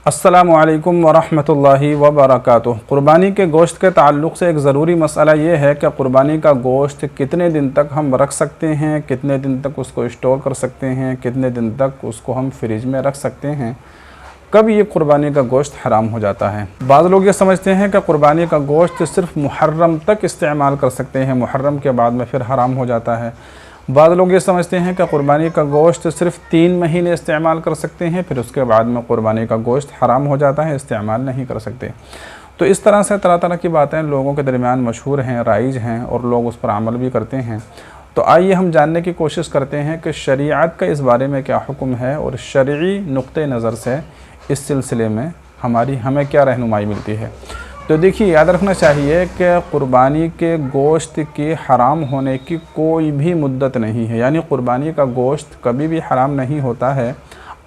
السلام علیکم ورحمۃ اللہ وبرکاتہ۔ قربانی کے گوشت کے تعلق سے ایک ضروری مسئلہ یہ ہے کہ قربانی کا گوشت کتنے دن تک ہم رکھ سکتے ہیں، کتنے دن تک اس کو اسٹور کر سکتے ہیں، کتنے دن تک اس کو ہم فریج میں رکھ سکتے ہیں، کب یہ قربانی کا گوشت حرام ہو جاتا ہے۔ بعض لوگ یہ سمجھتے ہیں کہ قربانی کا گوشت صرف محرم تک استعمال کر سکتے ہیں، محرم کے بعد میں پھر حرام ہو جاتا ہے۔ بعض لوگ یہ سمجھتے ہیں کہ قربانی کا گوشت صرف 3 مہینے استعمال کر سکتے ہیں، پھر اس کے بعد میں قربانی کا گوشت حرام ہو جاتا ہے، استعمال نہیں کر سکتے۔ تو اس طرح سے طرح طرح کی باتیں لوگوں کے درمیان مشہور ہیں، رائج ہیں، اور لوگ اس پر عمل بھی کرتے ہیں۔ تو آئیے ہم جاننے کی کوشش کرتے ہیں کہ شریعت کا اس بارے میں کیا حکم ہے، اور شرعی نقطہ نظر سے اس سلسلے میں ہمیں کیا رہنمائی ملتی ہے۔ تو دیکھیے، یاد رکھنا چاہیے کہ قربانی کے گوشت کے حرام ہونے کی کوئی بھی مدت نہیں ہے، یعنی قربانی کا گوشت کبھی بھی حرام نہیں ہوتا ہے،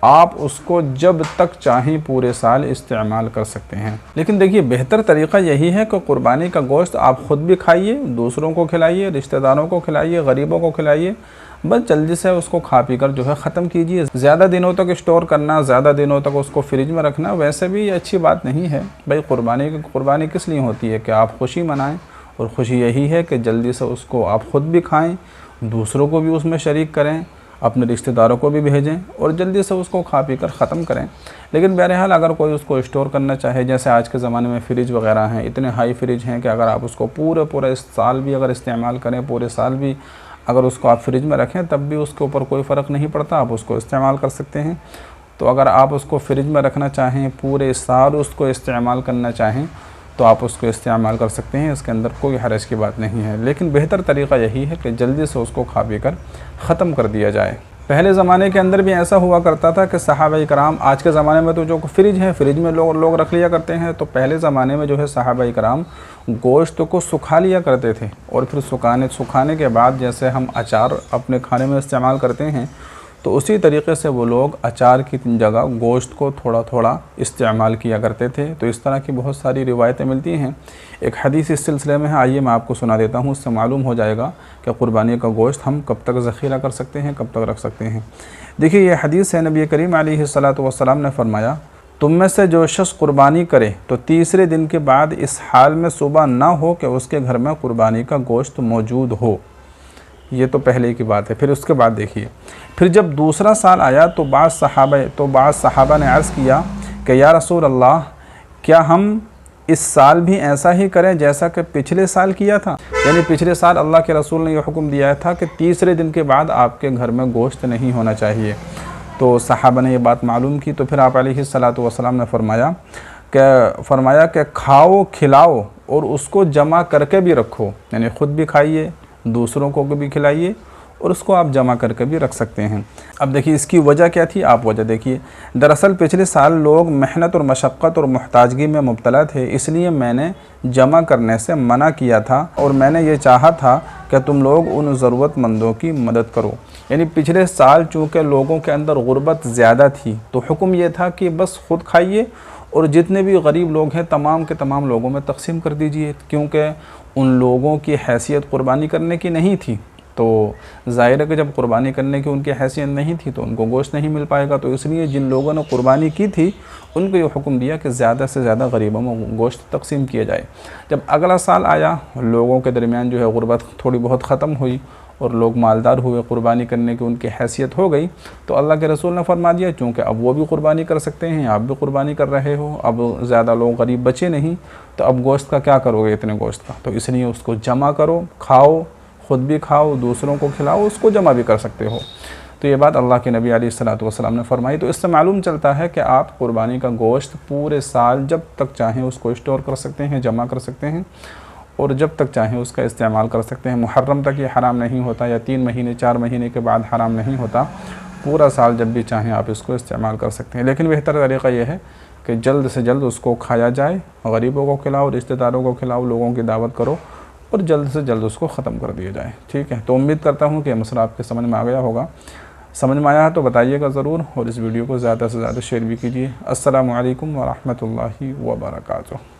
آپ اس کو جب تک چاہیں پورے سال استعمال کر سکتے ہیں۔ لیکن دیکھیے، بہتر طریقہ یہی ہے کہ قربانی کا گوشت آپ خود بھی کھائیے، دوسروں کو کھلائیے، رشتہ داروں کو کھلائیے، غریبوں کو کھلائیے، بس جلدی سے اس کو کھا پی کر ختم کیجیے۔ زیادہ دنوں تک اسٹور کرنا، زیادہ دنوں تک اس کو فریج میں رکھنا ویسے بھی اچھی بات نہیں ہے۔ بھائی قربانی کس لیے ہوتی ہے؟ کہ آپ خوشی منائیں، اور خوشی یہی ہے کہ جلدی سے اس کو آپ خود بھی کھائیں، دوسروں کو بھی اس میں شریک کریں، اپنے رشتہ داروں کو بھی بھیجیں، اور جلدی سے اس کو کھا پی کر ختم کریں۔ لیکن بہرحال اگر کوئی اس کو اسٹور کرنا چاہے، جیسے آج کے زمانے میں فریج وغیرہ ہیں، اتنے ہائی فریج ہیں کہ اگر آپ اس کو پورے سال بھی اگر استعمال کریں، پورے سال بھی اگر اس کو آپ فریج میں رکھیں، تب بھی اس کے اوپر کوئی فرق نہیں پڑتا، آپ اس کو استعمال کر سکتے ہیں۔ تو اگر آپ اس کو فریج میں رکھنا چاہیں، پورے سال اس کو استعمال کرنا چاہیں، تو آپ اس کو استعمال کر سکتے ہیں، اس کے اندر کوئی حرج کی بات نہیں ہے۔ لیکن بہتر طریقہ یہی ہے کہ جلدی سے اس کو کھا پی کر ختم کر دیا جائے۔ پہلے زمانے کے اندر بھی ایسا ہوا کرتا تھا کہ صحابہ کرام، آج کے زمانے میں تو جو فریج ہے، فریج میں لوگ رکھ لیا کرتے ہیں، تو پہلے زمانے میں صحابہ کرام گوشت کو سکھا لیا کرتے تھے، اور پھر سکھانے کے بعد جیسے ہم اچار اپنے کھانے میں استعمال کرتے ہیں، تو اسی طریقے سے وہ لوگ اچار کی جگہ گوشت کو تھوڑا تھوڑا استعمال کیا کرتے تھے۔ تو اس طرح کی بہت ساری روایتیں ملتی ہیں۔ ایک حدیث اس سلسلے میں ہے، آئیے میں آپ کو سنا دیتا ہوں، اس سے معلوم ہو جائے گا کہ قربانی کا گوشت ہم کب تک ذخیرہ کر سکتے ہیں، کب تک رکھ سکتے ہیں۔ دیکھیے، یہ حدیث ہے، نبی کریم علیہ الصلاۃ والسلام نے فرمایا، تم میں سے جو شخص قربانی کرے تو تیسرے دن کے بعد اس حال میں صبح نہ ہو کہ اس کے گھر میں قربانی کا گوشت موجود ہو۔ یہ تو پہلے کی بات ہے۔ پھر اس کے بعد دیکھیے، پھر جب دوسرا سال آیا تو بعض صحابہ نے عرض کیا کہ یا رسول اللہ، کیا ہم اس سال بھی ایسا ہی کریں جیسا کہ پچھلے سال کیا تھا؟ یعنی پچھلے سال اللہ کے رسول نے یہ حکم دیا تھا کہ تیسرے دن کے بعد آپ کے گھر میں گوشت نہیں ہونا چاہیے۔ تو صحابہ نے یہ بات معلوم کی، تو پھر آپ علیہ الصلاۃ والسلام نے فرمایا کہ کھاؤ، کھلاؤ، اور اس کو جمع کر کے بھی رکھو، یعنی خود بھی کھائیے، دوسروں کو بھی کھلائیے، اور اس کو آپ جمع کر کے بھی رکھ سکتے ہیں۔ اب دیکھیے، اس کی وجہ کیا تھی، آپ وجہ دیکھیے۔ دراصل پچھلے سال لوگ محنت اور مشقت اور محتاجگی میں مبتلا تھے، اس لیے میں نے جمع کرنے سے منع کیا تھا، اور میں نے یہ چاہا تھا کہ تم لوگ ان ضرورت مندوں کی مدد کرو۔ یعنی پچھلے سال چونکہ لوگوں کے اندر غربت زیادہ تھی، تو حکم یہ تھا کہ بس خود کھائیے، اور جتنے بھی غریب لوگ ہیں تمام کے تمام لوگوں میں تقسیم کر دیجئے، کیونکہ ان لوگوں کی حیثیت قربانی کرنے کی نہیں تھی۔ تو ظاہر ہے کہ جب قربانی کرنے کی ان کی حیثیت نہیں تھی تو ان کو گوشت نہیں مل پائے گا، تو اس لیے جن لوگوں نے قربانی کی تھی ان کو یہ حکم دیا کہ زیادہ سے زیادہ غریبوں میں گوشت تقسیم کیا جائے۔ جب اگلا سال آیا، لوگوں کے درمیان غربت تھوڑی بہت ختم ہوئی، اور لوگ مالدار ہوئے، قربانی کرنے کی ان کی حیثیت ہو گئی، تو اللہ کے رسول نے فرما دیا، چونکہ اب وہ بھی قربانی کر سکتے ہیں، آپ بھی قربانی کر رہے ہو، اب زیادہ لوگ غریب بچے نہیں، تو اب گوشت کا کیا کرو گے اتنے گوشت کا؟ تو اس لیے اس کو جمع کرو، کھاؤ، خود بھی کھاؤ، دوسروں کو کھلاؤ، اس کو جمع بھی کر سکتے ہو۔ تو یہ بات اللہ کے نبی علیہ الصلاۃ والسلام نے فرمائی۔ تو اس سے معلوم چلتا ہے کہ آپ قربانی کا گوشت پورے سال جب تک چاہیں اس کو اسٹور کر سکتے ہیں، جمع کر سکتے ہیں، اور جب تک چاہیں اس کا استعمال کر سکتے ہیں۔ محرم تک یہ حرام نہیں ہوتا، یا 3 مہینے 4 مہینے کے بعد حرام نہیں ہوتا، پورا سال جب بھی چاہیں آپ اس کو استعمال کر سکتے ہیں۔ لیکن بہتر طریقہ یہ ہے کہ جلد سے جلد اس کو کھایا جائے، غریبوں کو کھلاؤ، رشتہ داروں کو کھلاؤ، لوگوں کی دعوت کرو، اور جلد سے جلد اس کو ختم کر دیا جائے۔ ٹھیک ہے، تو امید کرتا ہوں کہ یہ مسئلہ آپ کے سمجھ میں آ گیا ہوگا۔ سمجھ میں آیا ہے تو بتائیے گا ضرور، اور اس ویڈیو کو زیادہ سے زیادہ شیئر بھی کیجیے۔ السلام علیکم ورحمۃ اللہ وبرکاتہ۔